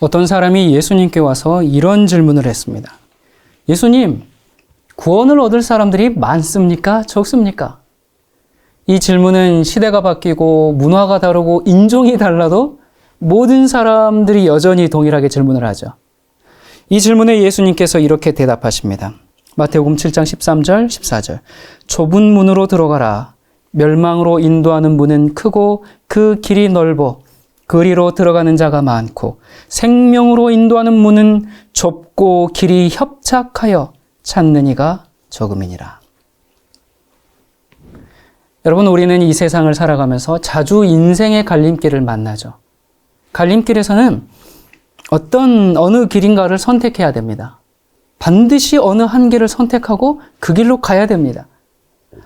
어떤 사람이 예수님께 와서 이런 질문을 했습니다. 예수님, 구원을 얻을 사람들이 많습니까? 적습니까? 이 질문은 시대가 바뀌고 문화가 다르고 인종이 달라도 모든 사람들이 여전히 동일하게 질문을 하죠. 이 질문에 예수님께서 이렇게 대답하십니다. 마태복음 7장 13절, 14절. 좁은 문으로 들어가라. 멸망으로 인도하는 문은 크고 그 길이 넓어 그리로 들어가는 자가 많고 생명으로 인도하는 문은 좁고 길이 협착하여 찾는 이가 적음이니라. 여러분, 우리는 이 세상을 살아가면서 자주 인생의 갈림길을 만나죠. 갈림길에서는 어느 길인가를 선택해야 됩니다. 반드시 어느 한 길을 선택하고 그 길로 가야 됩니다.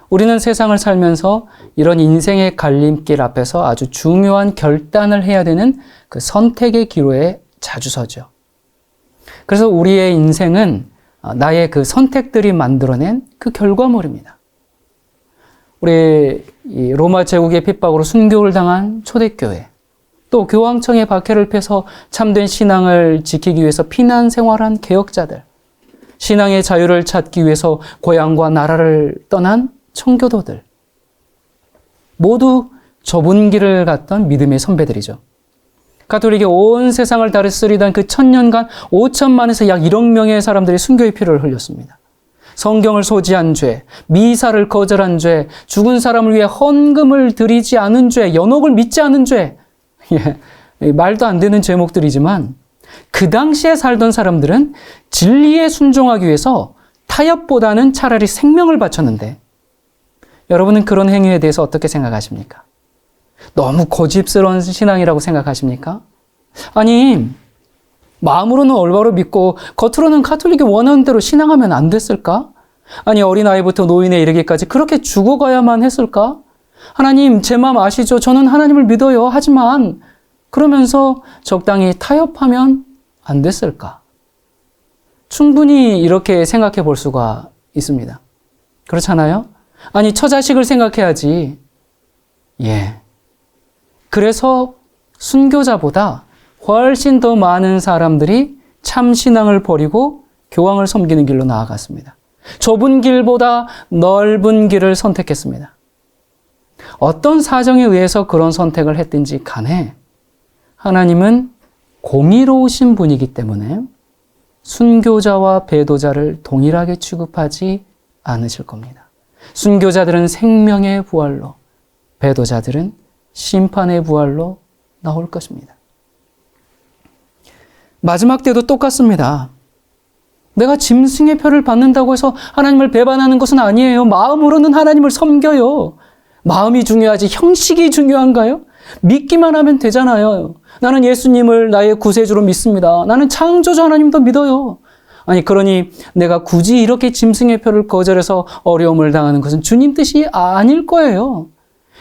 우리는 세상을 살면서 이런 인생의 갈림길 앞에서 아주 중요한 결단을 해야 되는 그 선택의 기로에 자주 서죠. 그래서 우리의 인생은 나의 그 선택들이 만들어낸 그 결과물입니다. 우리 로마 제국의 핍박으로 순교를 당한 초대교회, 또 교황청의 박해를 펴서 참된 신앙을 지키기 위해서 피난 생활한 개혁자들, 신앙의 자유를 찾기 위해서 고향과 나라를 떠난 청교도들, 모두 좁은 길을 갔던 믿음의 선배들이죠. 가톨릭이 온 세상을 다스리던 그 1000년간 5천만에서 약 1억 명의 사람들이 순교의 피를 흘렸습니다. 성경을 소지한 죄, 미사를 거절한 죄, 죽은 사람을 위해 헌금을 드리지 않은 죄, 연옥을 믿지 않은 죄, 말도 안 되는 제목들이지만 그 당시에 살던 사람들은 진리에 순종하기 위해서 타협보다는 차라리 생명을 바쳤는데, 여러분은 그런 행위에 대해서 어떻게 생각하십니까? 너무 고집스러운 신앙이라고 생각하십니까? 아니, 마음으로는 올바로 믿고 겉으로는 가톨릭이 원하는 대로 신앙하면 안 됐을까? 아니, 어린아이부터 노인에 이르기까지 그렇게 죽어가야만 했을까? 하나님, 제 마음 아시죠? 저는 하나님을 믿어요. 하지만 그러면서 적당히 타협하면 안 됐을까? 충분히 이렇게 생각해 볼 수가 있습니다. 그렇잖아요? 아니, 처자식을 생각해야지. 그래서 순교자보다 훨씬 더 많은 사람들이 참 신앙을 버리고 교황을 섬기는 길로 나아갔습니다. 좁은 길보다 넓은 길을 선택했습니다. 어떤 사정에 의해서 그런 선택을 했든지 간에 하나님은 공의로우신 분이기 때문에 순교자와 배도자를 동일하게 취급하지 않으실 겁니다. 순교자들은 생명의 부활로, 배도자들은 심판의 부활로 나올 것입니다. 마지막 때도 똑같습니다. 내가 짐승의 표를 받는다고 해서 하나님을 배반하는 것은 아니에요. 마음으로는 하나님을 섬겨요. 마음이 중요하지 형식이 중요한가요? 믿기만 하면 되잖아요. 나는 예수님을 나의 구세주로 믿습니다. 나는 창조주 하나님도 믿어요. 아니, 그러니 내가 굳이 이렇게 짐승의 표를 거절해서 어려움을 당하는 것은 주님 뜻이 아닐 거예요.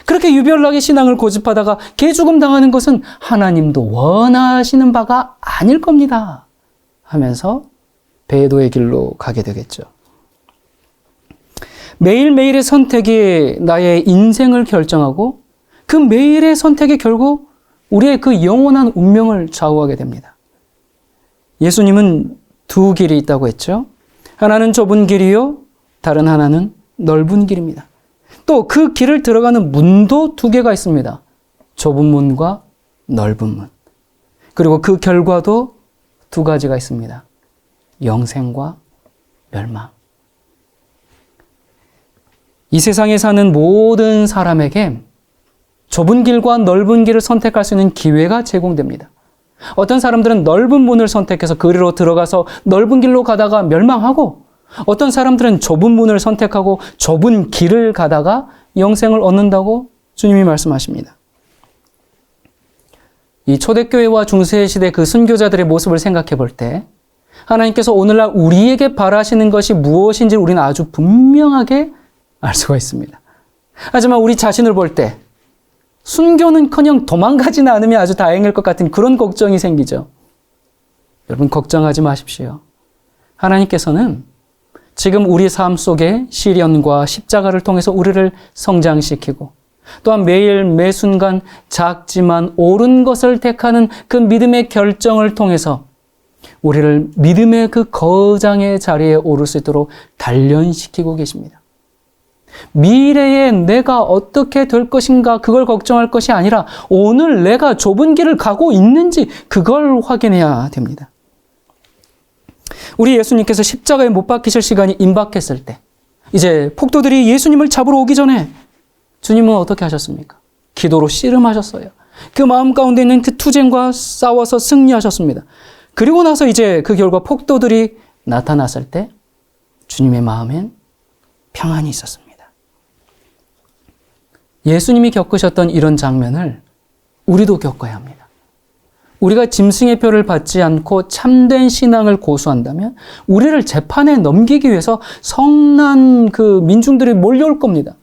그렇게 유별나게 신앙을 고집하다가 개죽음 당하는 것은 하나님도 원하시는 바가 아닐 겁니다. 하면서 배도의 길로 가게 되겠죠. 매일매일의 선택이 나의 인생을 결정하고 그 매일의 선택이 결국 우리의 그 영원한 운명을 좌우하게 됩니다. 예수님은 두 길이 있다고 했죠. 하나는 좁은 길이요, 다른 하나는 넓은 길입니다. 또 그 길을 들어가는 문도 두 개가 있습니다. 좁은 문과 넓은 문. 그리고 그 결과도 두 가지가 있습니다. 영생과 멸망. 이 세상에 사는 모든 사람에게 좁은 길과 넓은 길을 선택할 수 있는 기회가 제공됩니다. 어떤 사람들은 넓은 문을 선택해서 그리로 들어가서 넓은 길로 가다가 멸망하고, 어떤 사람들은 좁은 문을 선택하고 좁은 길을 가다가 영생을 얻는다고 주님이 말씀하십니다. 이 초대교회와 중세시대 그 순교자들의 모습을 생각해 볼 때 하나님께서 오늘날 우리에게 바라시는 것이 무엇인지 우리는 아주 분명하게 알 수가 있습니다. 하지만 우리 자신을 볼 때 순교는커녕 도망가지는 않으면 아주 다행일 것 같은 그런 걱정이 생기죠. 여러분, 걱정하지 마십시오. 하나님께서는 지금 우리 삶 속에 시련과 십자가를 통해서 우리를 성장시키고 또한 매일 매 순간 작지만 옳은 것을 택하는 그 믿음의 결정을 통해서 우리를 믿음의 그 거장의 자리에 오를 수 있도록 단련시키고 계십니다. 미래에 내가 어떻게 될 것인가 그걸 걱정할 것이 아니라 오늘 내가 좁은 길을 가고 있는지 그걸 확인해야 됩니다. 우리 예수님께서 십자가에 못 박히실 시간이 임박했을 때 이제 폭도들이 예수님을 잡으러 오기 전에 주님은 어떻게 하셨습니까? 기도로 씨름하셨어요. 그 마음 가운데 있는 그 투쟁과 싸워서 승리하셨습니다. 그리고 나서 이제 그 결과 폭도들이 나타났을 때 주님의 마음엔 평안이 있었습니다. 예수님이 겪으셨던 이런 장면을 우리도 겪어야 합니다. 우리가 짐승의 표를 받지 않고 참된 신앙을 고수한다면 우리를 재판에 넘기기 위해서 성난 그 민중들이 몰려올 겁니다.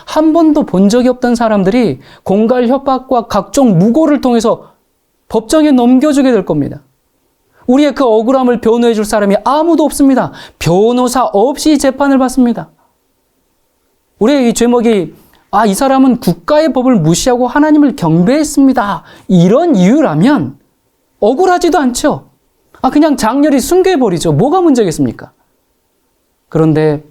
한 번도 본 적이 없던 사람들이 공갈 협박과 각종 무고를 통해서 법정에 넘겨주게 될 겁니다. 우리의 그 억울함을 변호해 줄 사람이 아무도 없습니다. 변호사 없이 재판을 받습니다. 우리의 이 제목이 이 사람은 국가의 법을 무시하고 하나님을 경배했습니다. 이런 이유라면 억울하지도 않죠. 그냥 장렬히 순교해버리죠. 뭐가 문제겠습니까? 그런데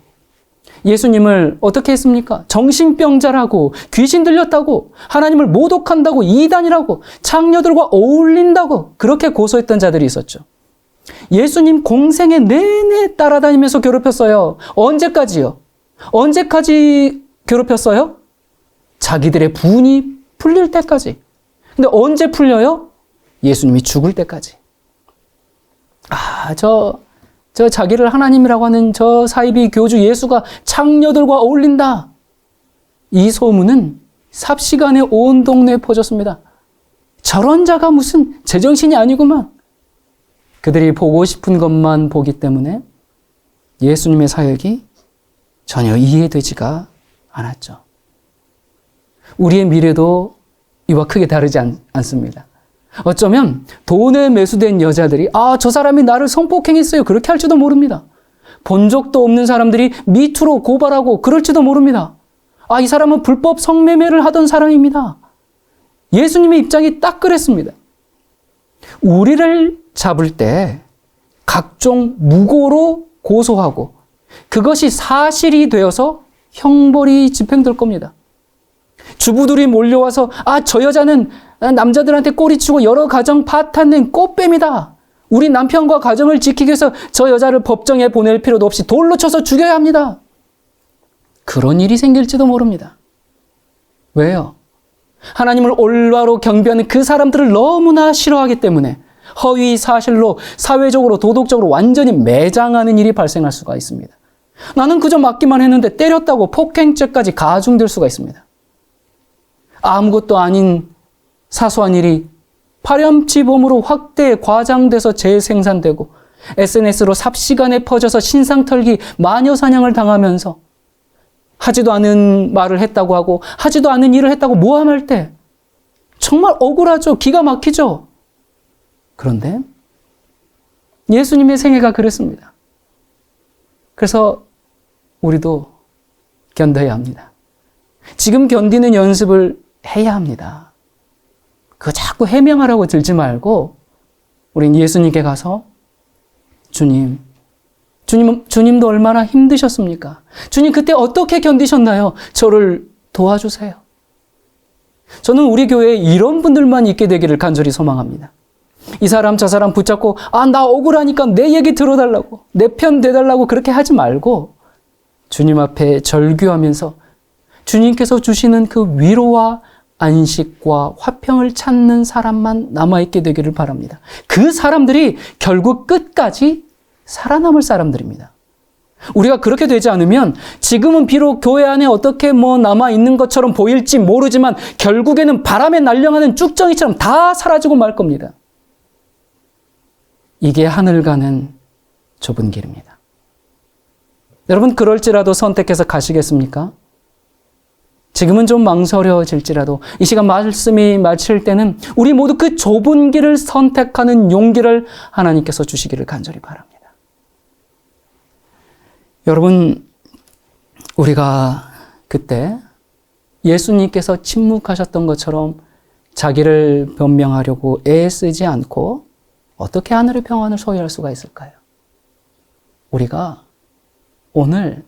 예수님을 어떻게 했습니까? 정신병자라고, 귀신 들렸다고, 하나님을 모독한다고, 이단이라고, 창녀들과 어울린다고 그렇게 고소했던 자들이 있었죠. 예수님 공생애 내내 따라다니면서 괴롭혔어요. 언제까지요? 언제까지 괴롭혔어요? 자기들의 분이 풀릴 때까지. 근데 언제 풀려요? 예수님이 죽을 때까지. 저 자기를 하나님이라고 하는 저 사이비 교주 예수가 창녀들과 어울린다. 이 소문은 삽시간에 온 동네에 퍼졌습니다. 저런 자가 무슨 제정신이 아니구만. 그들이 보고 싶은 것만 보기 때문에 예수님의 사역이 전혀 이해되지가 않았죠. 우리의 미래도 이와 크게 다르지 않습니다. 어쩌면 돈에 매수된 여자들이 저 사람이 나를 성폭행했어요. 그렇게 할지도 모릅니다. 본 적도 없는 사람들이 미투로 고발하고 그럴지도 모릅니다. 이 사람은 불법 성매매를 하던 사람입니다. 예수님의 입장이 딱 그랬습니다. 우리를 잡을 때 각종 무고로 고소하고 그것이 사실이 되어서 형벌이 집행될 겁니다. 주부들이 몰려와서 저 여자는 남자들한테 꼬리치고 여러 가정 파탄낸 꽃뱀이다. 우리 남편과 가정을 지키기 위해서 저 여자를 법정에 보낼 필요도 없이 돌로 쳐서 죽여야 합니다. 그런 일이 생길지도 모릅니다. 왜요? 하나님을 올바로 경배하는 그 사람들을 너무나 싫어하기 때문에 허위 사실로 사회적으로 도덕적으로 완전히 매장하는 일이 발생할 수가 있습니다. 나는 그저 맞기만 했는데 때렸다고 폭행죄까지 가중될 수가 있습니다. 아무것도 아닌 사소한 일이 파렴치범으로 확대 과장돼서 재생산되고 SNS로 삽시간에 퍼져서 신상털기 마녀사냥을 당하면서 하지도 않은 말을 했다고 하고 하지도 않은 일을 했다고 모함할 때 정말 억울하죠. 기가 막히죠. 그런데 예수님의 생애가 그랬습니다. 그래서 우리도 견뎌야 합니다. 지금 견디는 연습을 해야 합니다. 그거 자꾸 해명하라고 들지 말고 우린 예수님께 가서 주님도 얼마나 힘드셨습니까? 주님 그때 어떻게 견디셨나요? 저를 도와주세요. 저는 우리 교회에 이런 분들만 있게 되기를 간절히 소망합니다. 이 사람 저 사람 붙잡고 나 억울하니까 내 얘기 들어달라고 내 편 대달라고 그렇게 하지 말고 주님 앞에 절규하면서 주님께서 주시는 그 위로와 안식과 화평을 찾는 사람만 남아있게 되기를 바랍니다. 그 사람들이 결국 끝까지 살아남을 사람들입니다. 우리가 그렇게 되지 않으면 지금은 비록 교회 안에 어떻게 남아있는 것처럼 보일지 모르지만 결국에는 바람에 날려가는 쭉정이처럼 다 사라지고 말 겁니다. 이게 하늘 가는 좁은 길입니다. 여러분 그럴지라도 선택해서 가시겠습니까? 지금은 좀 망설여질지라도 이 시간 말씀이 마칠 때는 우리 모두 그 좁은 길을 선택하는 용기를 하나님께서 주시기를 간절히 바랍니다. 여러분, 우리가 그때 예수님께서 침묵하셨던 것처럼 자기를 변명하려고 애쓰지 않고 어떻게 하늘의 평안을 소유할 수가 있을까요? 우리가 오늘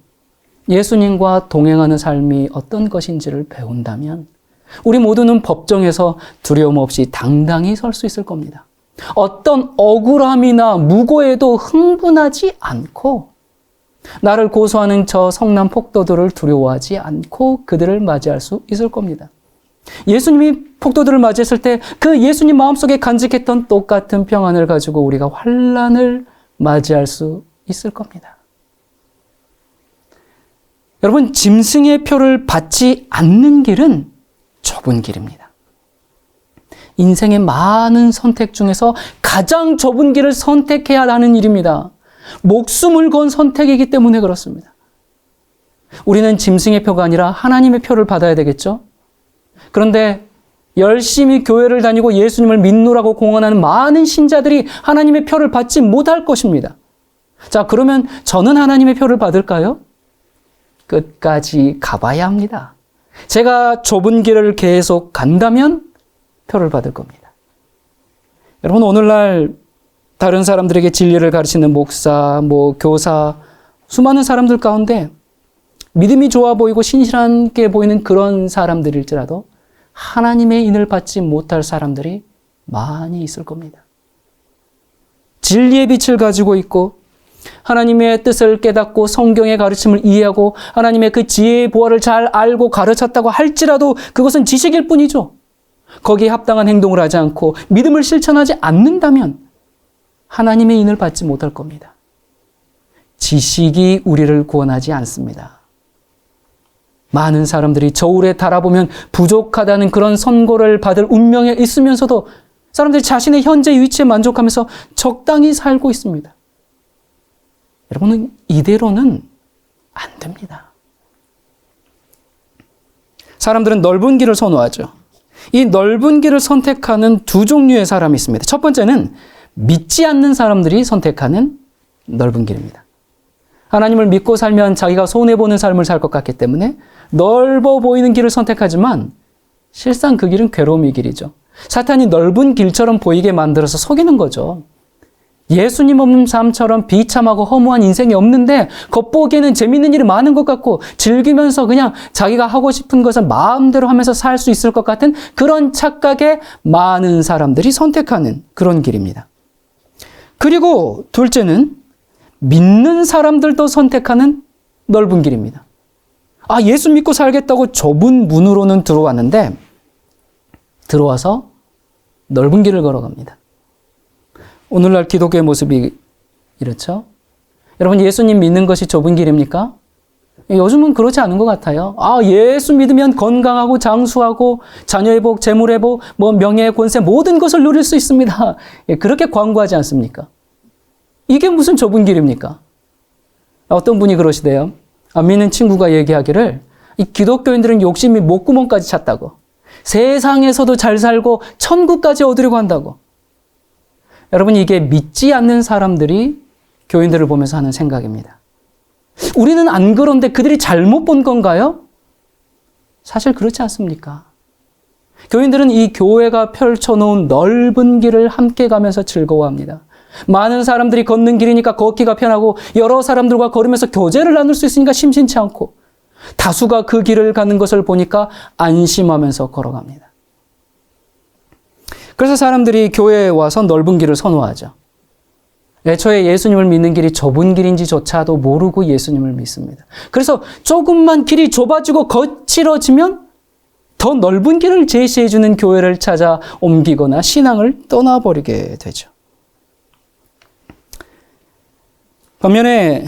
예수님과 동행하는 삶이 어떤 것인지를 배운다면 우리 모두는 법정에서 두려움 없이 당당히 설 수 있을 겁니다. 어떤 억울함이나 무고에도 흥분하지 않고 나를 고소하는 저 성난 폭도들을 두려워하지 않고 그들을 맞이할 수 있을 겁니다. 예수님이 폭도들을 맞이했을 때 그 예수님 마음속에 간직했던 똑같은 평안을 가지고 우리가 환난을 맞이할 수 있을 겁니다. 여러분, 짐승의 표를 받지 않는 길은 좁은 길입니다. 인생의 많은 선택 중에서 가장 좁은 길을 선택해야 하는 일입니다. 목숨을 건 선택이기 때문에 그렇습니다. 우리는 짐승의 표가 아니라 하나님의 표를 받아야 되겠죠? 그런데 열심히 교회를 다니고 예수님을 믿노라고 공언하는 많은 신자들이 하나님의 표를 받지 못할 것입니다. 자, 그러면 저는 하나님의 표를 받을까요? 끝까지 가봐야 합니다. 제가 좁은 길을 계속 간다면 표를 받을 겁니다. 여러분, 오늘날 다른 사람들에게 진리를 가르치는 목사, 교사, 수많은 사람들 가운데 믿음이 좋아 보이고 신실하게 보이는 그런 사람들일지라도 하나님의 인을 받지 못할 사람들이 많이 있을 겁니다. 진리의 빛을 가지고 있고 하나님의 뜻을 깨닫고 성경의 가르침을 이해하고 하나님의 그 지혜의 보화를 잘 알고 가르쳤다고 할지라도 그것은 지식일 뿐이죠. 거기에 합당한 행동을 하지 않고 믿음을 실천하지 않는다면 하나님의 인을 받지 못할 겁니다. 지식이 우리를 구원하지 않습니다. 많은 사람들이 저울에 달아보면 부족하다는 그런 선고를 받을 운명에 있으면서도 사람들이 자신의 현재 위치에 만족하면서 적당히 살고 있습니다. 여러분은 이대로는 안 됩니다. 사람들은 넓은 길을 선호하죠. 이 넓은 길을 선택하는 두 종류의 사람이 있습니다. 첫 번째는 믿지 않는 사람들이 선택하는 넓은 길입니다. 하나님을 믿고 살면 자기가 손해보는 삶을 살 것 같기 때문에 넓어 보이는 길을 선택하지만 실상 그 길은 괴로움의 길이죠. 사탄이 넓은 길처럼 보이게 만들어서 속이는 거죠. 예수님 없는 삶처럼 비참하고 허무한 인생이 없는데 겉보기에는 재밌는 일이 많은 것 같고 즐기면서 그냥 자기가 하고 싶은 것을 마음대로 하면서 살 수 있을 것 같은 그런 착각에 많은 사람들이 선택하는 그런 길입니다. 그리고 둘째는 믿는 사람들도 선택하는 넓은 길입니다. 예수 믿고 살겠다고 좁은 문으로는 들어왔는데 들어와서 넓은 길을 걸어갑니다. 오늘날 기독교의 모습이 이렇죠? 여러분, 예수님 믿는 것이 좁은 길입니까? 요즘은 그렇지 않은 것 같아요. 예수 믿으면 건강하고 장수하고 자녀의 복, 재물의 복, 명예의 권세 모든 것을 누릴 수 있습니다. 그렇게 광고하지 않습니까? 이게 무슨 좁은 길입니까? 어떤 분이 그러시대요. 믿는 친구가 얘기하기를 이 기독교인들은 욕심이 목구멍까지 찼다고. 세상에서도 잘 살고 천국까지 얻으려고 한다고. 여러분, 이게 믿지 않는 사람들이 교인들을 보면서 하는 생각입니다. 우리는 안 그런데 그들이 잘못 본 건가요? 사실 그렇지 않습니까? 교인들은 이 교회가 펼쳐놓은 넓은 길을 함께 가면서 즐거워합니다. 많은 사람들이 걷는 길이니까 걷기가 편하고 여러 사람들과 걸으면서 교제를 나눌 수 있으니까 심심치 않고 다수가 그 길을 가는 것을 보니까 안심하면서 걸어갑니다. 그래서 사람들이 교회에 와서 넓은 길을 선호하죠. 애초에 예수님을 믿는 길이 좁은 길인지조차도 모르고 예수님을 믿습니다. 그래서 조금만 길이 좁아지고 거칠어지면 더 넓은 길을 제시해주는 교회를 찾아 옮기거나 신앙을 떠나버리게 되죠. 반면에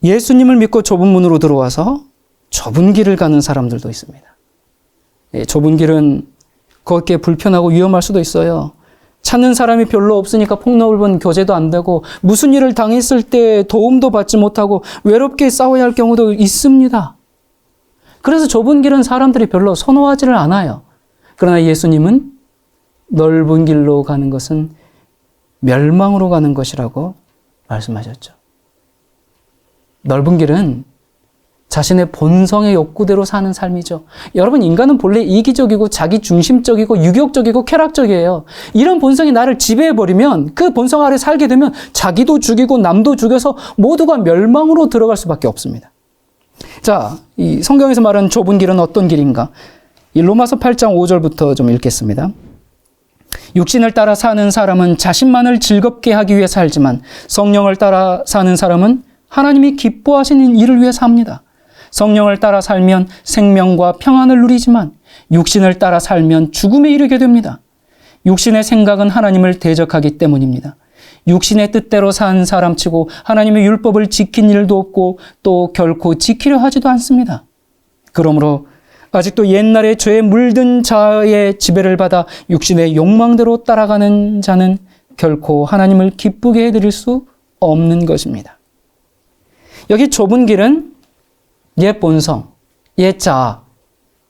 예수님을 믿고 좁은 문으로 들어와서 좁은 길을 가는 사람들도 있습니다. 좁은 길은 걷기에 불편하고 위험할 수도 있어요. 찾는 사람이 별로 없으니까 폭넓은 교제도 안 되고 무슨 일을 당했을 때 도움도 받지 못하고 외롭게 싸워야 할 경우도 있습니다. 그래서 좁은 길은 사람들이 별로 선호하지를 않아요. 그러나 예수님은 넓은 길로 가는 것은 멸망으로 가는 것이라고 말씀하셨죠. 넓은 길은 자신의 본성의 욕구대로 사는 삶이죠. 여러분, 인간은 본래 이기적이고 자기중심적이고 유격적이고 쾌락적이에요. 이런 본성이 나를 지배해버리면, 그 본성 아래 살게 되면 자기도 죽이고 남도 죽여서 모두가 멸망으로 들어갈 수밖에 없습니다. 자, 이 성경에서 말하는 좁은 길은 어떤 길인가? 이 로마서 8장 5절부터 좀 읽겠습니다. 육신을 따라 사는 사람은 자신만을 즐겁게 하기 위해 살지만 성령을 따라 사는 사람은 하나님이 기뻐하시는 일을 위해 삽니다. 성령을 따라 살면 생명과 평안을 누리지만 육신을 따라 살면 죽음에 이르게 됩니다. 육신의 생각은 하나님을 대적하기 때문입니다. 육신의 뜻대로 산 사람치고 하나님의 율법을 지킨 일도 없고 또 결코 지키려 하지도 않습니다. 그러므로 아직도 옛날에 죄에 물든 자의 지배를 받아 육신의 욕망대로 따라가는 자는 결코 하나님을 기쁘게 해드릴 수 없는 것입니다. 여기 좁은 길은 옛 본성, 옛 자아,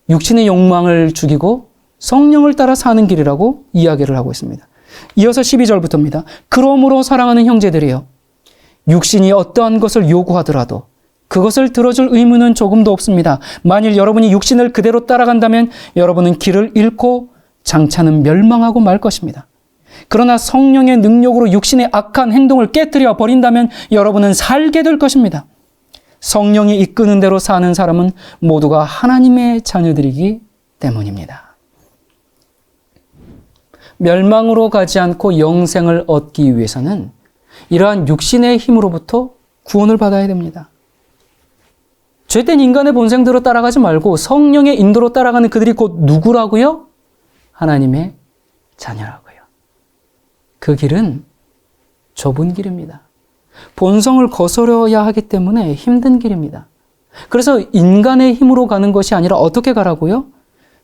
육신의 욕망을 죽이고 성령을 따라 사는 길이라고 이야기를 하고 있습니다. 이어서 12절부터입니다. 그러므로 사랑하는 형제들이여, 육신이 어떠한 것을 요구하더라도 그것을 들어줄 의무는 조금도 없습니다. 만일 여러분이 육신을 그대로 따라간다면 여러분은 길을 잃고 장차는 멸망하고 말 것입니다. 그러나 성령의 능력으로 육신의 악한 행동을 깨뜨려 버린다면 여러분은 살게 될 것입니다. 성령이 이끄는 대로 사는 사람은 모두가 하나님의 자녀들이기 때문입니다. 멸망으로 가지 않고 영생을 얻기 위해서는 이러한 육신의 힘으로부터 구원을 받아야 됩니다. 죄된 인간의 본성대로 따라가지 말고 성령의 인도로 따라가는 그들이 곧 누구라고요? 하나님의 자녀라고요. 그 길은 좁은 길입니다. 본성을 거스려야 하기 때문에 힘든 길입니다. 그래서 인간의 힘으로 가는 것이 아니라 어떻게 가라고요?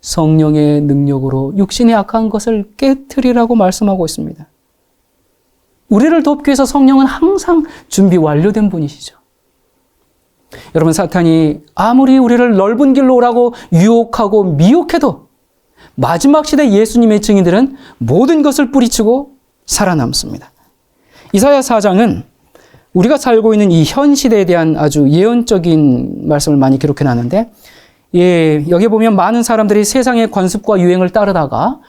성령의 능력으로 육신의 악한 것을 깨트리라고 말씀하고 있습니다. 우리를 돕기 위해서 성령은 항상 준비 완료된 분이시죠. 여러분, 사탄이 아무리 우리를 넓은 길로 오라고 유혹하고 미혹해도 마지막 시대 예수님의 증인들은 모든 것을 뿌리치고 살아남습니다. 이사야 4장은 우리가 살고 있는 이 현 시대에 대한 아주 예언적인 말씀을 많이 기록해 놨는데, 여기 보면 많은 사람들이 세상의 관습과 유행을 따르다가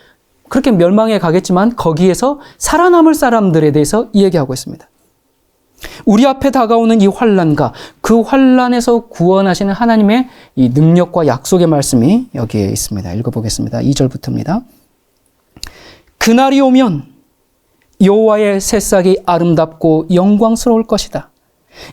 그렇게 멸망해 가겠지만 거기에서 살아남을 사람들에 대해서 이야기하고 있습니다. 우리 앞에 다가오는 이 환난과 그 환난에서 구원하시는 하나님의 이 능력과 약속의 말씀이 여기에 있습니다. 읽어보겠습니다. 2절부터입니다. 그날이 오면 여호와의 새싹이 아름답고 영광스러울 것이다.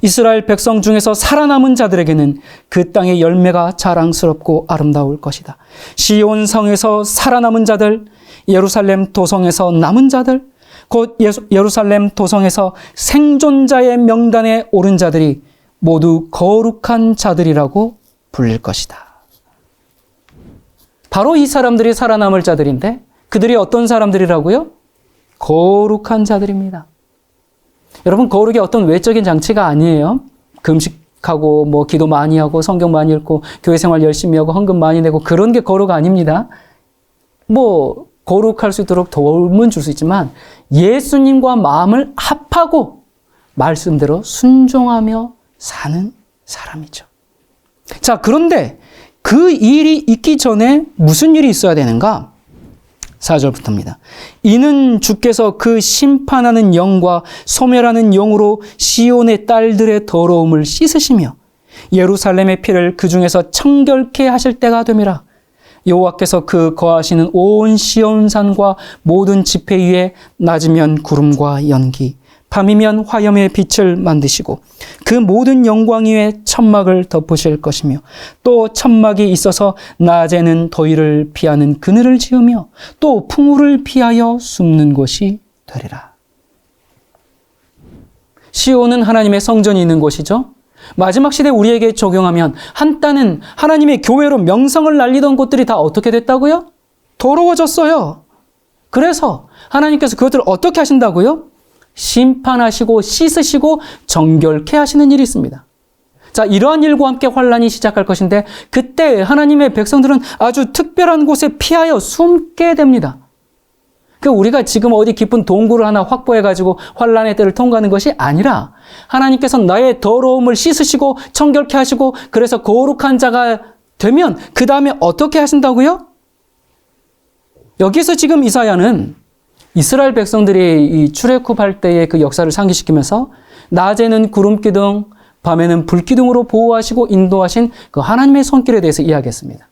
이스라엘 백성 중에서 살아남은 자들에게는 그 땅의 열매가 자랑스럽고 아름다울 것이다. 시온 성에서 살아남은 자들, 예루살렘 도성에서 남은 자들, 곧 예루살렘 도성에서 생존자의 명단에 오른 자들이 모두 거룩한 자들이라고 불릴 것이다. 바로 이 사람들이 살아남을 자들인데 그들이 어떤 사람들이라고요? 거룩한 자들입니다. 여러분, 거룩이 어떤 외적인 장치가 아니에요. 금식하고 기도 많이 하고 성경 많이 읽고 교회 생활 열심히 하고 헌금 많이 내고 그런 게 거룩 아닙니다. 거룩할 수 있도록 도움은 줄 수 있지만 예수님과 마음을 합하고 말씀대로 순종하며 사는 사람이죠. 자, 그런데 그 일이 있기 전에 무슨 일이 있어야 되는가? 4절부터입니다. 이는 주께서 그 심판하는 영과 소멸하는 영으로 시온의 딸들의 더러움을 씻으시며 예루살렘의 피를 그 중에서 청결케 하실 때가 됨이라. 여호와께서 그 거하시는 온 시온산과 모든 지폐 위에 낮이면 구름과 연기, 밤이면 화염의 빛을 만드시고 그 모든 영광 위에 천막을 덮으실 것이며 또 천막이 있어서 낮에는 더위를 피하는 그늘을 지으며 또 풍우를 피하여 숨는 곳이 되리라. 시온은 하나님의 성전이 있는 곳이죠. 마지막 시대 우리에게 적용하면 한때는 하나님의 교회로 명성을 날리던 곳들이 다 어떻게 됐다고요? 더러워졌어요. 그래서 하나님께서 그것들을 어떻게 하신다고요? 심판하시고 씻으시고 정결케 하시는 일이 있습니다. 자, 이러한 일과 함께 환란이 시작할 것인데 그때 하나님의 백성들은 아주 특별한 곳에 피하여 숨게 됩니다. 그 우리가 지금 어디 깊은 동굴을 하나 확보해가지고 환란의 때를 통과하는 것이 아니라 하나님께서 나의 더러움을 씻으시고 청결케 하시고 그래서 거룩한 자가 되면 그 다음에 어떻게 하신다고요? 여기서 지금 이사야는 이스라엘 백성들이 이 출애굽할 때의 그 역사를 상기시키면서 낮에는 구름기둥, 밤에는 불기둥으로 보호하시고 인도하신 그 하나님의 손길에 대해서 이야기했습니다.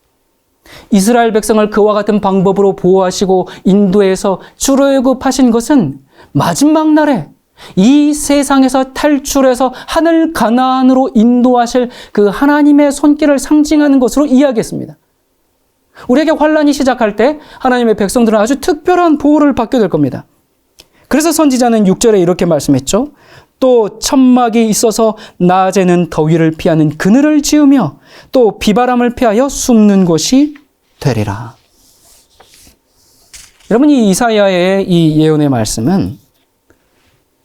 이스라엘 백성을 그와 같은 방법으로 보호하시고 인도해서 출애굽하신 것은 마지막 날에 이 세상에서 탈출해서 하늘 가나안으로 인도하실 그 하나님의 손길을 상징하는 것으로 이야기했습니다. 우리에게 환란이 시작할 때 하나님의 백성들은 아주 특별한 보호를 받게 될 겁니다. 그래서 선지자는 6절에 이렇게 말씀했죠. 또 천막이 있어서 낮에는 더위를 피하는 그늘을 지으며 또 비바람을 피하여 숨는 곳이 되리라. 여러분, 이 이사야의 이 예언의 말씀은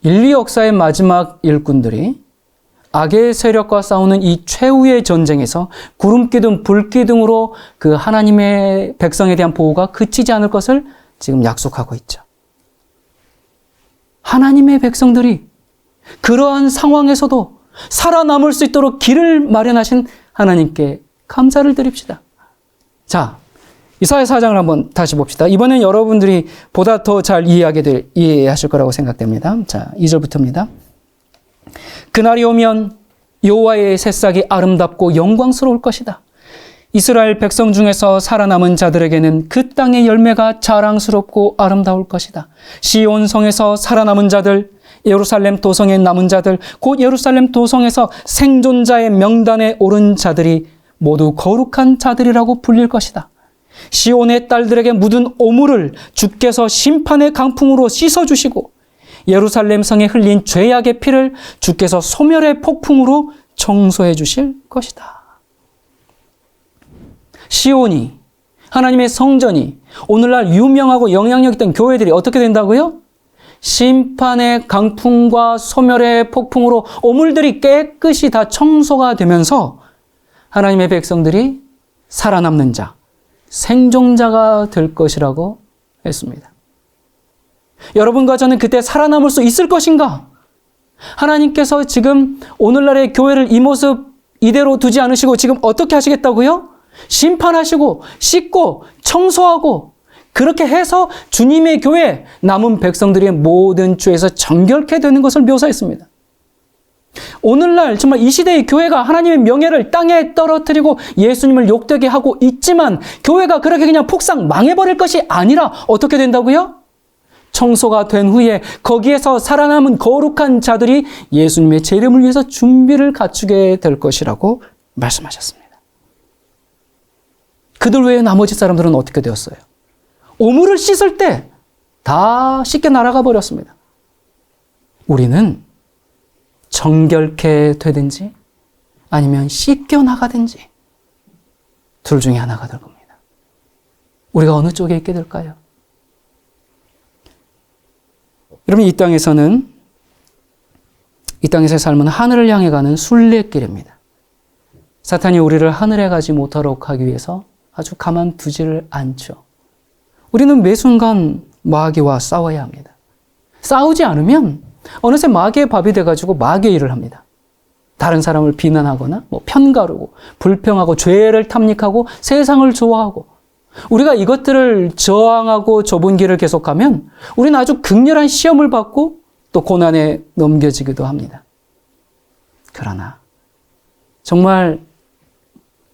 인류 역사의 마지막 일꾼들이 악의 세력과 싸우는 이 최후의 전쟁에서 구름기둥, 불기둥으로 그 하나님의 백성에 대한 보호가 그치지 않을 것을 지금 약속하고 있죠. 하나님의 백성들이 그러한 상황에서도 살아남을 수 있도록 길을 마련하신 하나님께 감사를 드립시다. 자, 이사야 4장을 한번 다시 봅시다. 이번엔 여러분들이 보다 더 잘 이해하실 거라고 생각됩니다. 자, 2절부터입니다. 그날이 오면 여호와의 새싹이 아름답고 영광스러울 것이다. 이스라엘 백성 중에서 살아남은 자들에게는 그 땅의 열매가 자랑스럽고 아름다울 것이다. 시온 성에서 살아남은 자들, 예루살렘 도성에 남은 자들, 곧 예루살렘 도성에서 생존자의 명단에 오른 자들이 모두 거룩한 자들이라고 불릴 것이다. 시온의 딸들에게 묻은 오물을 주께서 심판의 강풍으로 씻어주시고 예루살렘 성에 흘린 죄악의 피를 주께서 소멸의 폭풍으로 청소해 주실 것이다. 시온이, 하나님의 성전이, 오늘날 유명하고 영향력 있던 교회들이 어떻게 된다고요? 심판의 강풍과 소멸의 폭풍으로 오물들이 깨끗이 다 청소가 되면서 하나님의 백성들이 살아남는 자, 생존자가 될 것이라고 했습니다. 여러분과 저는 그때 살아남을 수 있을 것인가? 하나님께서 지금 오늘날의 교회를 이 모습 이대로 두지 않으시고 지금 어떻게 하시겠다고요? 심판하시고 씻고 청소하고 그렇게 해서 주님의 교회 남은 백성들이 모든 죄에서 정결케 되는 것을 묘사했습니다. 오늘날 정말 이 시대의 교회가 하나님의 명예를 땅에 떨어뜨리고 예수님을 욕되게 하고 있지만 교회가 그렇게 그냥 폭삭 망해버릴 것이 아니라 어떻게 된다고요? 청소가 된 후에 거기에서 살아남은 거룩한 자들이 예수님의 재림을 위해서 준비를 갖추게 될 것이라고 말씀하셨습니다. 그들 외에 나머지 사람들은 어떻게 되었어요? 오물을 씻을 때 다 씻겨 날아가 버렸습니다. 우리는 정결케 되든지 아니면 씻겨 나가든지 둘 중에 하나가 될 겁니다. 우리가 어느 쪽에 있게 될까요? 여러분, 이 땅에서의 삶은 하늘을 향해 가는 순례길입니다. 사탄이 우리를 하늘에 가지 못하도록 하기 위해서 아주 가만두지를 않죠. 우리는 매 순간 마귀와 싸워야 합니다. 싸우지 않으면 어느새 마귀의 밥이 돼가지고 마귀의 일을 합니다. 다른 사람을 비난하거나 편가르고 불평하고 죄를 탐닉하고 세상을 좋아하고 우리가 이것들을 저항하고 좁은 길을 계속하면 우리는 아주 극렬한 시험을 받고 또 고난에 넘겨지기도 합니다. 그러나 정말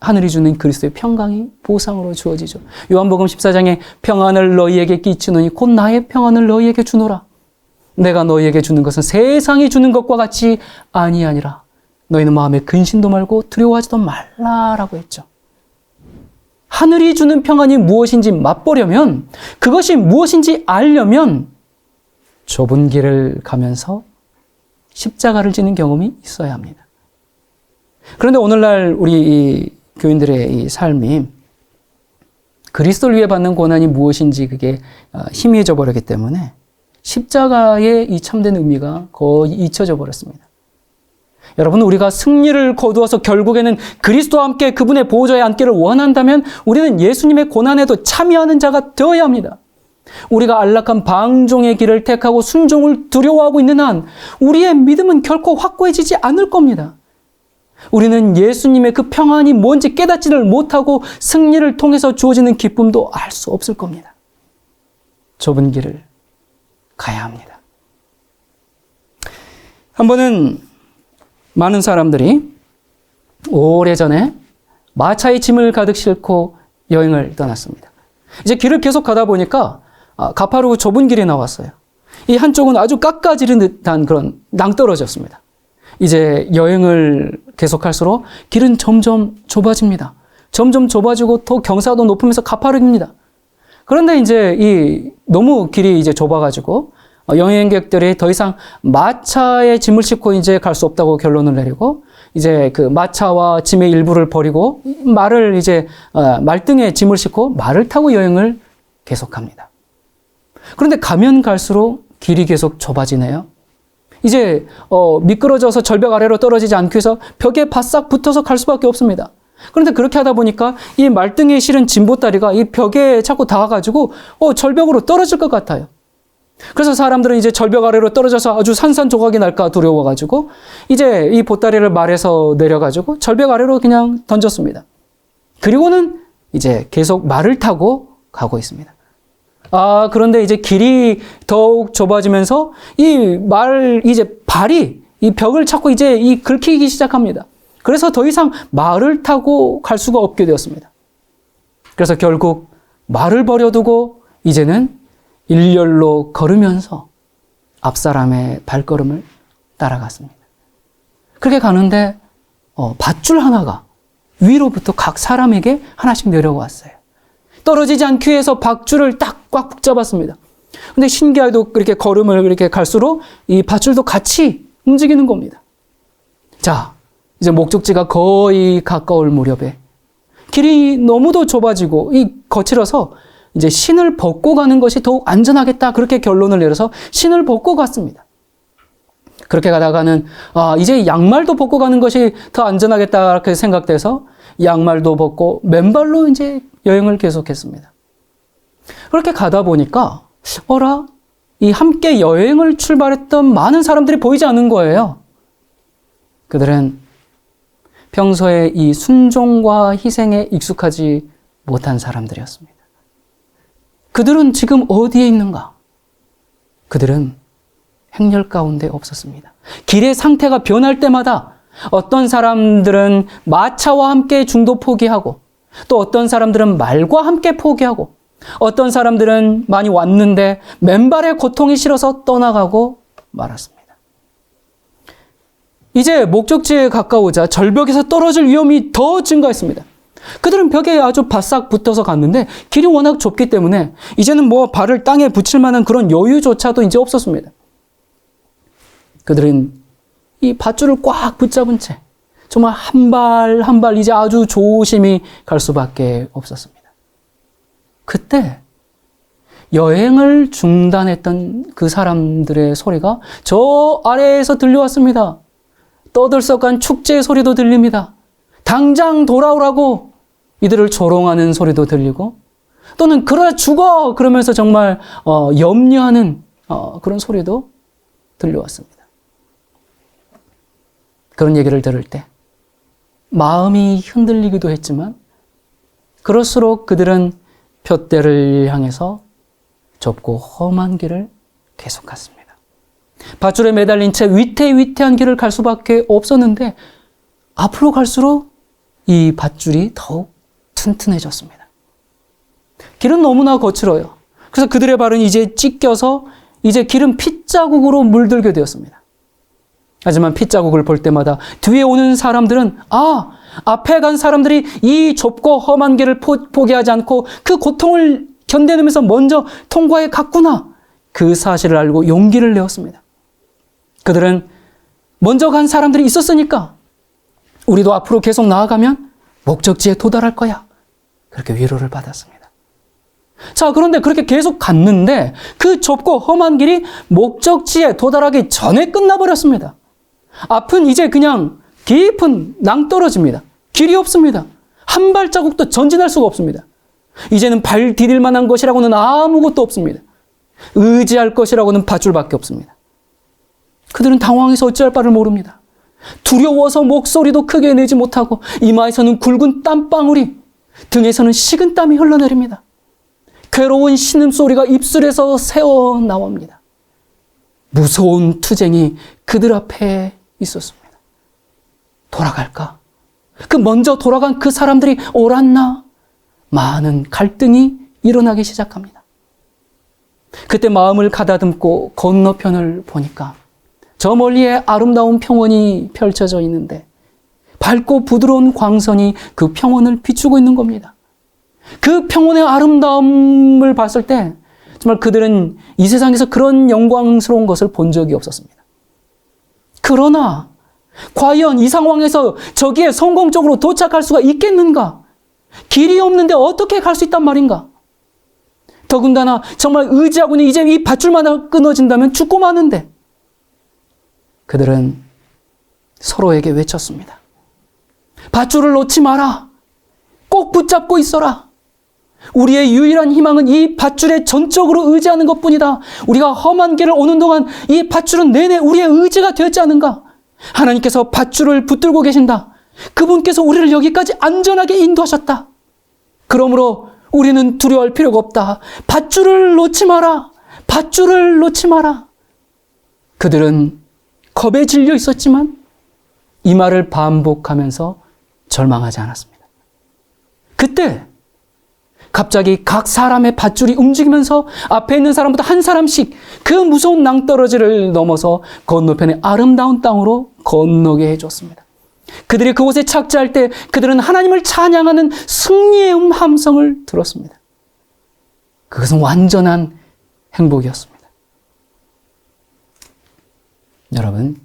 하늘이 주는 그리스도의 평강이 보상으로 주어지죠. 요한복음 14장에 평안을 너희에게 끼치노니 곧 나의 평안을 너희에게 주노라. 내가 너희에게 주는 것은 세상이 주는 것과 같이 아니하니라. 너희는 마음에 근심도 말고 두려워하지도 말라라고 했죠. 하늘이 주는 평안이 무엇인지 맛보려면, 그것이 무엇인지 알려면 좁은 길을 가면서 십자가를 지는 경험이 있어야 합니다. 그런데 오늘날 우리 이 교인들의 이 삶이 그리스도를 위해 받는 고난이 무엇인지 그게 희미해져 버렸기 때문에 십자가의 이 참된 의미가 거의 잊혀져 버렸습니다. 여러분, 우리가 승리를 거두어서 결국에는 그리스도와 함께 그분의 보호자에 앉기를 원한다면 우리는 예수님의 고난에도 참여하는 자가 되어야 합니다. 우리가 안락한 방종의 길을 택하고 순종을 두려워하고 있는 한 우리의 믿음은 결코 확고해지지 않을 겁니다. 우리는 예수님의 그 평안이 뭔지 깨닫지를 못하고 승리를 통해서 주어지는 기쁨도 알 수 없을 겁니다. 좁은 길을 가야 합니다. 한 번은 많은 사람들이 오래전에 마차에 짐을 가득 싣고 여행을 떠났습니다. 이제 길을 계속 가다 보니까 가파르고 좁은 길이 나왔어요. 이 한쪽은 아주 깎아지른 듯한 그런 낭떠러지였습니다. 이제 여행을 계속할수록 길은 점점 좁아집니다. 점점 좁아지고 더 경사도 높으면서 가파릅니다. 그런데 이제 너무 길이 이제 좁아가지고 여행객들이 더 이상 마차에 짐을 싣고 이제 갈 수 없다고 결론을 내리고 이제 그 마차와 짐의 일부를 버리고 말을 이제 말등에 짐을 싣고 말을 타고 여행을 계속합니다. 그런데 가면 갈수록 길이 계속 좁아지네요. 이제 미끄러져서 절벽 아래로 떨어지지 않기 위해서 벽에 바싹 붙어서 갈 수밖에 없습니다. 그런데 그렇게 하다 보니까 이 말등에 실은 짐보따리가 이 벽에 자꾸 닿아가지고 절벽으로 떨어질 것 같아요. 그래서 사람들은 이제 절벽 아래로 떨어져서 아주 산산조각이 날까 두려워가지고 이제 이 보따리를 말에서 내려가지고 절벽 아래로 그냥 던졌습니다. 그리고는 이제 계속 말을 타고 가고 있습니다. 그런데 이제 길이 더욱 좁아지면서 이제 발이 이 벽을 찾고 이제 긁히기 시작합니다. 그래서 더 이상 말을 타고 갈 수가 없게 되었습니다. 그래서 결국 말을 버려두고 이제는 일렬로 걸으면서 앞사람의 발걸음을 따라갔습니다. 그렇게 가는데 밧줄 하나가 위로부터 각 사람에게 하나씩 내려왔어요. 떨어지지 않기 위해서 밧줄을 딱 꽉 붙잡았습니다. 근데 신기하게도 그렇게 걸음을 이렇게 갈수록 이 밧줄도 같이 움직이는 겁니다. 자, 이제 목적지가 거의 가까울 무렵에 길이 너무도 좁아지고 거칠어서 이제 신을 벗고 가는 것이 더욱 안전하겠다 그렇게 결론을 내려서 신을 벗고 갔습니다. 그렇게 가다가는 이제 양말도 벗고 가는 것이 더 안전하겠다 이렇게 생각돼서 양말도 벗고 맨발로 이제 여행을 계속했습니다. 그렇게 가다 보니까 이 함께 여행을 출발했던 많은 사람들이 보이지 않는 거예요. 그들은 평소에 이 순종과 희생에 익숙하지 못한 사람들이었습니다. 그들은 지금 어디에 있는가? 그들은 행렬 가운데 없었습니다. 길의 상태가 변할 때마다 어떤 사람들은 마차와 함께 중도 포기하고 또 어떤 사람들은 말과 함께 포기하고 어떤 사람들은 많이 왔는데 맨발의 고통이 싫어서 떠나가고 말았습니다. 이제 목적지에 가까우자 절벽에서 떨어질 위험이 더 증가했습니다. 그들은 벽에 아주 바싹 붙어서 갔는데 길이 워낙 좁기 때문에 이제는 발을 땅에 붙일 만한 그런 여유조차도 이제 없었습니다. 그들은 이 밧줄을 꽉 붙잡은 채 정말 한 발 한 발 이제 아주 조심히 갈 수밖에 없었습니다. 그때 여행을 중단했던 그 사람들의 소리가 저 아래에서 들려왔습니다. 떠들썩한 축제의 소리도 들립니다. 당장 돌아오라고 이들을 조롱하는 소리도 들리고 또는 그러다 죽어 그러면서 정말 염려하는 그런 소리도 들려왔습니다. 그런 얘기를 들을 때 마음이 흔들리기도 했지만 그럴수록 그들은 푯대를 향해서 좁고 험한 길을 계속 갔습니다. 밧줄에 매달린 채 위태위태한 길을 갈 수밖에 없었는데 앞으로 갈수록 이 밧줄이 더욱 튼튼해졌습니다. 길은 너무나 거칠어요. 그래서 그들의 발은 이제 찢겨서 이제 길은 핏자국으로 물들게 되었습니다. 하지만 핏자국을 볼 때마다 뒤에 오는 사람들은 앞에 간 사람들이 이 좁고 험한 길을 포기하지 않고 그 고통을 견뎌내면서 먼저 통과해 갔구나. 그 사실을 알고 용기를 내었습니다. 그들은 먼저 간 사람들이 있었으니까 우리도 앞으로 계속 나아가면 목적지에 도달할 거야. 그렇게 위로를 받았습니다. 자, 그런데 그렇게 계속 갔는데 그 좁고 험한 길이 목적지에 도달하기 전에 끝나버렸습니다. 앞은 이제 그냥 깊은 낭떠러지입니다. 길이 없습니다. 한 발자국도 전진할 수가 없습니다. 이제는 발 디딜 만한 것이라고는 아무것도 없습니다. 의지할 것이라고는 밧줄밖에 없습니다. 그들은 당황해서 어찌할 바를 모릅니다. 두려워서 목소리도 크게 내지 못하고 이마에서는 굵은 땀방울이, 등에서는 식은 땀이 흘러내립니다. 괴로운 신음소리가 입술에서 새어나옵니다. 무서운 투쟁이 그들 앞에 있었습니다. 돌아갈까? 그 먼저 돌아간 그 사람들이 옳았나? 많은 갈등이 일어나기 시작합니다. 그때 마음을 가다듬고 건너편을 보니까 저 멀리에 아름다운 평원이 펼쳐져 있는데 밝고 부드러운 광선이 그 평원을 비추고 있는 겁니다. 그 평원의 아름다움을 봤을 때 정말 그들은 이 세상에서 그런 영광스러운 것을 본 적이 없었습니다. 그러나 과연 이 상황에서 저기에 성공적으로 도착할 수가 있겠는가? 길이 없는데 어떻게 갈 수 있단 말인가? 더군다나 정말 의지하고는 이제 이 밧줄만 하나 끊어진다면 죽고 마는데 그들은 서로에게 외쳤습니다. 밧줄을 놓지 마라. 꼭 붙잡고 있어라. 우리의 유일한 희망은 이 밧줄에 전적으로 의지하는 것뿐이다. 우리가 험한 길을 오는 동안 이 밧줄은 내내 우리의 의지가 되었지 않은가? 하나님께서 밧줄을 붙들고 계신다. 그분께서 우리를 여기까지 안전하게 인도하셨다. 그러므로 우리는 두려워할 필요가 없다. 밧줄을 놓지 마라. 밧줄을 놓지 마라. 그들은 겁에 질려 있었지만 이 말을 반복하면서 절망하지 않았습니다. 그때 갑자기 각 사람의 밧줄이 움직이면서 앞에 있는 사람보다 한 사람씩 그 무서운 낭떠러지를 넘어서 건너편의 아름다운 땅으로 건너게 해줬습니다. 그들이 그곳에 착지할 때 그들은 하나님을 찬양하는 승리의 함성을 들었습니다. 그것은 완전한 행복이었습니다. 여러분,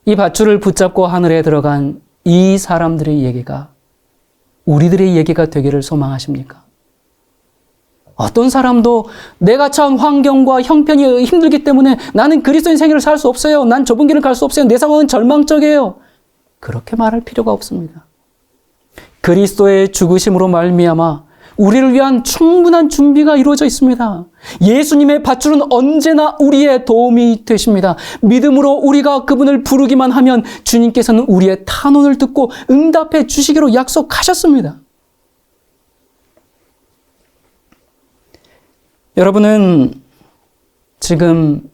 이 밧줄을 붙잡고 하늘에 들어간 이 사람들의 얘기가 우리들의 얘기가 되기를 소망하십니까? 어떤 사람도 내가 처한 환경과 형편이 힘들기 때문에 나는 그리스도인 생애를 살 수 없어요. 난 좁은 길을 갈 수 없어요. 내 상황은 절망적이에요. 그렇게 말할 필요가 없습니다. 그리스도의 죽으심으로 말미암아 우리를 위한 충분한 준비가 이루어져 있습니다. 예수님의 밧줄은 언제나 우리의 도움이 되십니다. 믿음으로 우리가 그분을 부르기만 하면 주님께서는 우리의 탄원을 듣고 응답해 주시기로 약속하셨습니다. 여러분은 지금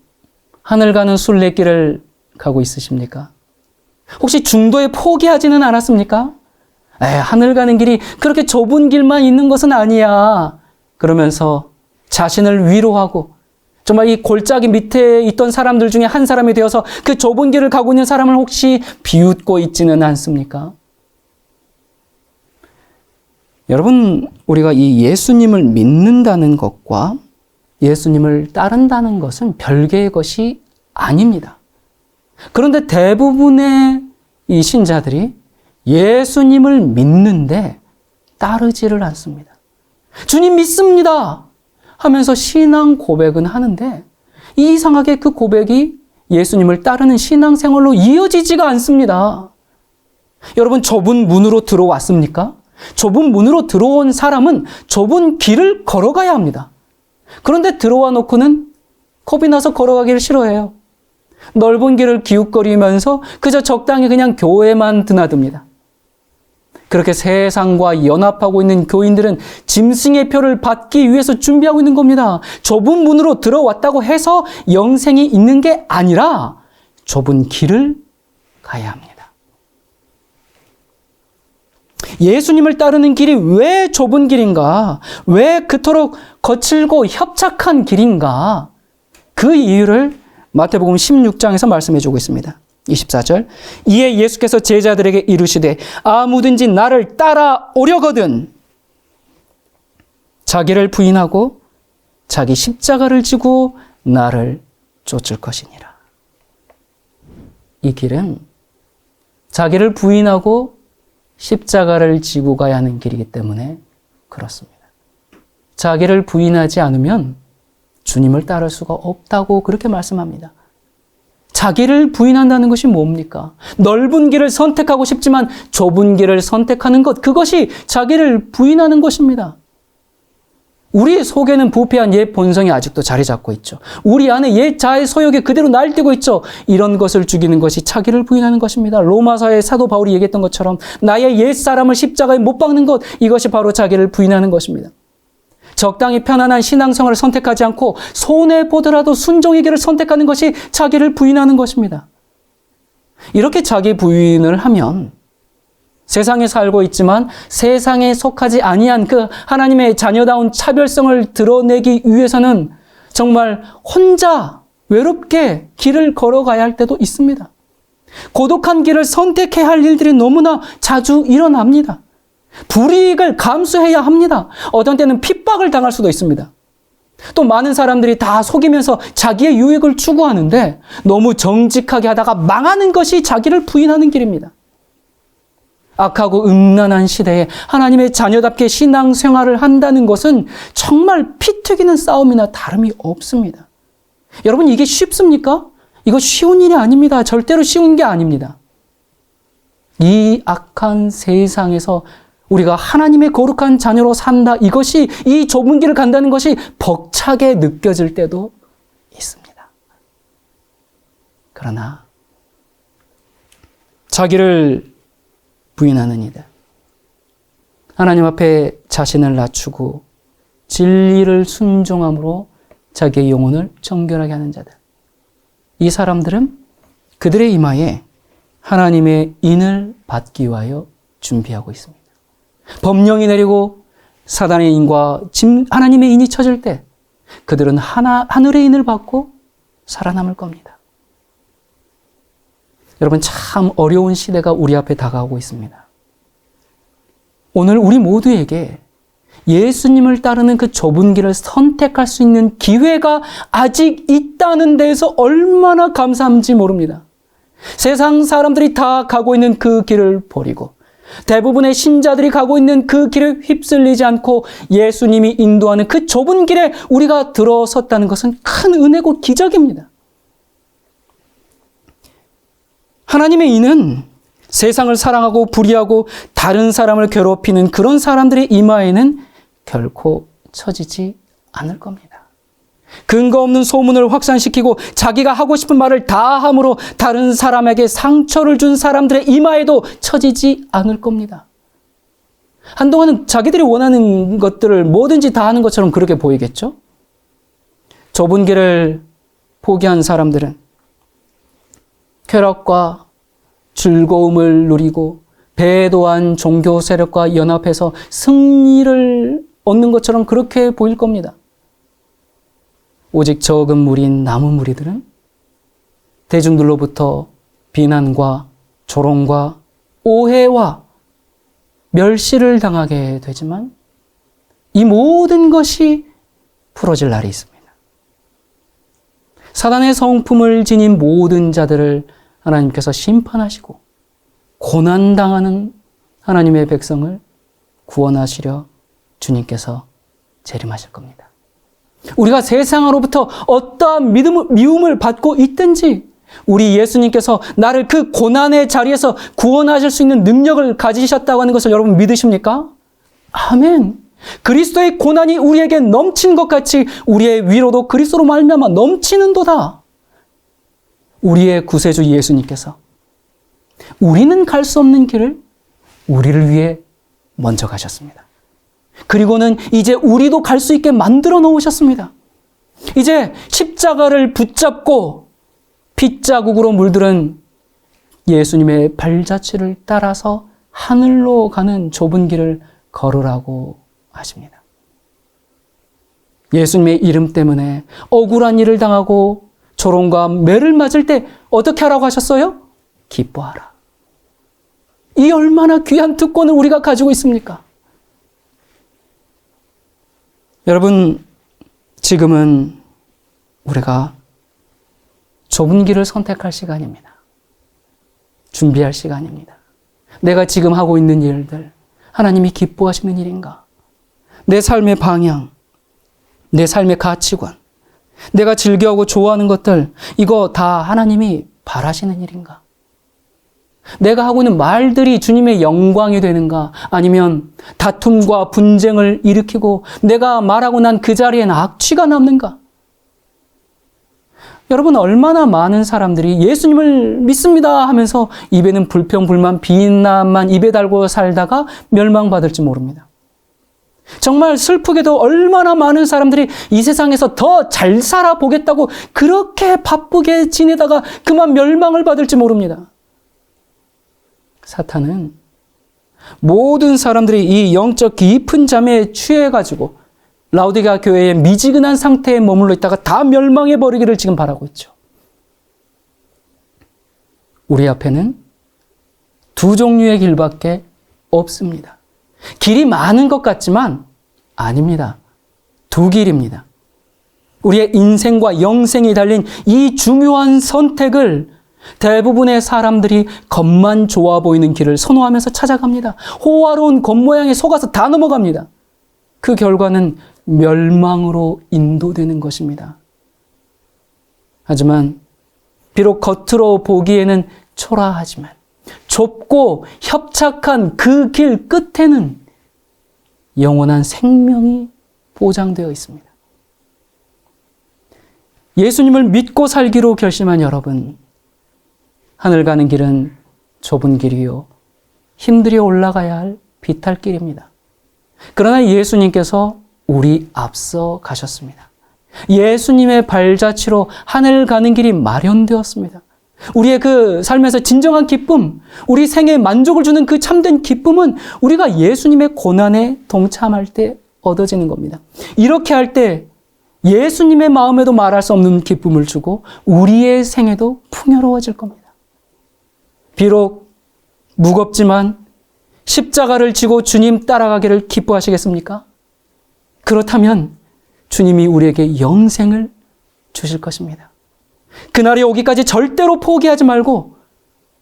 하늘 가는 순례길을 가고 있으십니까? 혹시 중도에 포기하지는 않았습니까? 하늘 가는 길이 그렇게 좁은 길만 있는 것은 아니야. 그러면서 자신을 위로하고 정말 이 골짜기 밑에 있던 사람들 중에 한 사람이 되어서 그 좁은 길을 가고 있는 사람을 혹시 비웃고 있지는 않습니까? 여러분, 우리가 이 예수님을 믿는다는 것과 예수님을 따른다는 것은 별개의 것이 아닙니다. 그런데 대부분의 이 신자들이 예수님을 믿는데 따르지를 않습니다. 주님 믿습니다 하면서 신앙 고백은 하는데 이상하게 그 고백이 예수님을 따르는 신앙생활로 이어지지가 않습니다. 여러분, 좁은 문으로 들어왔습니까? 좁은 문으로 들어온 사람은 좁은 길을 걸어가야 합니다. 그런데 들어와 놓고는 겁이 나서 걸어가기를 싫어해요. 넓은 길을 기웃거리면서 그저 적당히 그냥 교회만 드나듭니다. 그렇게 세상과 연합하고 있는 교인들은 짐승의 표를 받기 위해서 준비하고 있는 겁니다. 좁은 문으로 들어왔다고 해서 영생이 있는 게 아니라 좁은 길을 가야 합니다. 예수님을 따르는 길이 왜 좁은 길인가? 왜 그토록 거칠고 협착한 길인가? 그 이유를 마태복음 16장에서 말씀해 주고 있습니다. 24절. 이에 예수께서 제자들에게 이르시되 아무든지 나를 따라오려거든 자기를 부인하고 자기 십자가를 지고 나를 쫓을 것이니라. 이 길은 자기를 부인하고 십자가를 지고 가야 하는 길이기 때문에 그렇습니다. 자기를 부인하지 않으면 주님을 따를 수가 없다고 그렇게 말씀합니다. 자기를 부인한다는 것이 뭡니까? 넓은 길을 선택하고 싶지만 좁은 길을 선택하는 것, 그것이 자기를 부인하는 것입니다. 우리 속에는 부패한 옛 본성이 아직도 자리 잡고 있죠. 우리 안에 옛 자의 소욕이 그대로 날뛰고 있죠. 이런 것을 죽이는 것이 자기를 부인하는 것입니다. 로마서의 사도 바울이 얘기했던 것처럼 나의 옛 사람을 십자가에 못 박는 것, 이것이 바로 자기를 부인하는 것입니다. 적당히 편안한 신앙생활을 선택하지 않고 손해보더라도 순종의 길을 선택하는 것이 자기를 부인하는 것입니다. 이렇게 자기 부인을 하면 세상에 살고 있지만 세상에 속하지 아니한 그 하나님의 자녀다운 차별성을 드러내기 위해서는 정말 혼자 외롭게 길을 걸어가야 할 때도 있습니다. 고독한 길을 선택해야 할 일들이 너무나 자주 일어납니다. 불이익을 감수해야 합니다. 어떤 때는 핍박을 당할 수도 있습니다. 또 많은 사람들이 다 속이면서 자기의 유익을 추구하는데 너무 정직하게 하다가 망하는 것이 자기를 부인하는 길입니다. 악하고 음란한 시대에 하나님의 자녀답게 신앙생활을 한다는 것은 정말 피 튀기는 싸움이나 다름이 없습니다. 여러분, 이게 쉽습니까? 이거 쉬운 일이 아닙니다. 절대로 쉬운 게 아닙니다. 이 악한 세상에서 우리가 하나님의 거룩한 자녀로 산다, 이것이, 이 좁은 길을 간다는 것이 벅차게 느껴질 때도 있습니다. 그러나 자기를 부인하는 이들, 하나님 앞에 자신을 낮추고 진리를 순종함으로 자기의 영혼을 정결하게 하는 자들, 이 사람들은 그들의 이마에 하나님의 인을 받기 위하여 준비하고 있습니다. 법령이 내리고 사단의 인과 하나님의 인이 쳐질 때 그들은 하늘의 인을 받고 살아남을 겁니다. 여러분, 참 어려운 시대가 우리 앞에 다가오고 있습니다. 오늘 우리 모두에게 예수님을 따르는 그 좁은 길을 선택할 수 있는 기회가 아직 있다는 데에서 얼마나 감사한지 모릅니다. 세상 사람들이 다 가고 있는 그 길을 버리고 대부분의 신자들이 가고 있는 그 길에 휩쓸리지 않고 예수님이 인도하는 그 좁은 길에 우리가 들어섰다는 것은 큰 은혜고 기적입니다. 하나님의 이는 세상을 사랑하고 불의하고 다른 사람을 괴롭히는 그런 사람들의 이마에는 결코 처지지 않을 겁니다. 근거 없는 소문을 확산시키고 자기가 하고 싶은 말을 다 함으로 다른 사람에게 상처를 준 사람들의 이마에도 처지지 않을 겁니다. 한동안은 자기들이 원하는 것들을 뭐든지 다 하는 것처럼 그렇게 보이겠죠? 좁은 길을 포기한 사람들은 쾌락과 즐거움을 누리고 배도한 종교 세력과 연합해서 승리를 얻는 것처럼 그렇게 보일 겁니다. 오직 적은 무리인 남은 무리들은 대중들로부터 비난과 조롱과 오해와 멸시를 당하게 되지만 이 모든 것이 풀어질 날이 있습니다. 사단의 성품을 지닌 모든 자들을 하나님께서 심판하시고 고난당하는 하나님의 백성을 구원하시려 주님께서 재림하실 겁니다. 우리가 세상으로부터 어떠한 미움을 받고 있든지 우리 예수님께서 나를 그 고난의 자리에서 구원하실 수 있는 능력을 가지셨다고 하는 것을 여러분 믿으십니까? 아멘. 그리스도의 고난이 우리에게 넘친 것 같이 우리의 위로도 그리스도로 말미암아 넘치는도다. 우리의 구세주 예수님께서 우리는 갈 수 없는 길을 우리를 위해 먼저 가셨습니다. 그리고는 이제 우리도 갈 수 있게 만들어 놓으셨습니다. 이제 십자가를 붙잡고 핏자국으로 물들은 예수님의 발자취를 따라서 하늘로 가는 좁은 길을 걸으라고 하십니다. 예수님의 이름 때문에 억울한 일을 당하고 조롱과 매를 맞을 때 어떻게 하라고 하셨어요? 기뻐하라. 이 얼마나 귀한 특권을 우리가 가지고 있습니까? 여러분, 지금은 우리가 좁은 길을 선택할 시간입니다. 준비할 시간입니다. 내가 지금 하고 있는 일들, 하나님이 기뻐하시는 일인가? 내 삶의 방향, 내 삶의 가치관, 내가 즐겨하고 좋아하는 것들, 이거 다 하나님이 바라시는 일인가? 내가 하고 있는 말들이 주님의 영광이 되는가? 아니면 다툼과 분쟁을 일으키고 내가 말하고 난 그 자리에는 악취가 남는가? 여러분, 얼마나 많은 사람들이 예수님을 믿습니다 하면서 입에는 불평, 불만, 비난만 입에 달고 살다가 멸망받을지 모릅니다. 정말 슬프게도 얼마나 많은 사람들이 이 세상에서 더 잘 살아보겠다고 그렇게 바쁘게 지내다가 그만 멸망을 받을지 모릅니다. 사탄은 모든 사람들이 이 영적 깊은 잠에 취해가지고 라오디게아 교회의 미지근한 상태에 머물러 있다가 다 멸망해버리기를 지금 바라고 있죠. 우리 앞에는 두 종류의 길밖에 없습니다. 길이 많은 것 같지만 아닙니다. 두 길입니다. 우리의 인생과 영생이 달린 이 중요한 선택을 대부분의 사람들이 겉만 좋아 보이는 길을 선호하면서 찾아갑니다. 호화로운 겉모양에 속아서 다 넘어갑니다. 그 결과는 멸망으로 인도되는 것입니다. 하지만 비록 겉으로 보기에는 초라하지만 좁고 협착한 그 길 끝에는 영원한 생명이 보장되어 있습니다. 예수님을 믿고 살기로 결심한 여러분, 하늘 가는 길은 좁은 길이요 힘들여 올라가야 할 비탈길입니다. 그러나 예수님께서 우리 앞서 가셨습니다. 예수님의 발자취로 하늘 가는 길이 마련되었습니다. 우리의 그 삶에서 진정한 기쁨, 우리 생에 만족을 주는 그 참된 기쁨은 우리가 예수님의 고난에 동참할 때 얻어지는 겁니다. 이렇게 할 때 예수님의 마음에도 말할 수 없는 기쁨을 주고 우리의 생에도 풍요로워질 겁니다. 비록 무겁지만 십자가를 지고 주님 따라가기를 기뻐하시겠습니까? 그렇다면 주님이 우리에게 영생을 주실 것입니다. 그날이 오기까지 절대로 포기하지 말고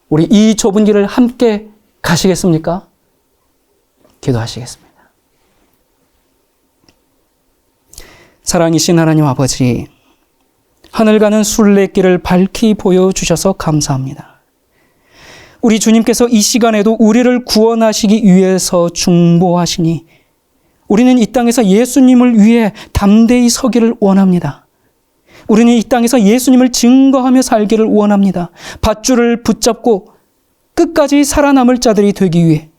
우리 이 좁은 길을 함께 가시겠습니까? 기도하시겠습니다. 사랑이신 하나님 아버지, 하늘 가는 순례길을 밝히 보여주셔서 감사합니다. 우리 주님께서 이 시간에도 우리를 구원하시기 위해서 중보하시니 우리는 이 땅에서 예수님을 위해 담대히 서기를 원합니다. 우리는 이 땅에서 예수님을 증거하며 살기를 원합니다. 밧줄을 붙잡고 끝까지 살아남을 자들이 되기 위해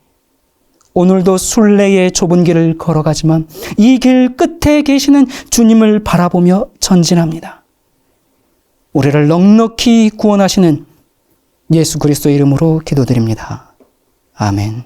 오늘도 순례의 좁은 길을 걸어가지만 이 길 끝에 계시는 주님을 바라보며 전진합니다. 우리를 넉넉히 구원하시는 예수 그리스도의 이름으로 기도드립니다. 아멘.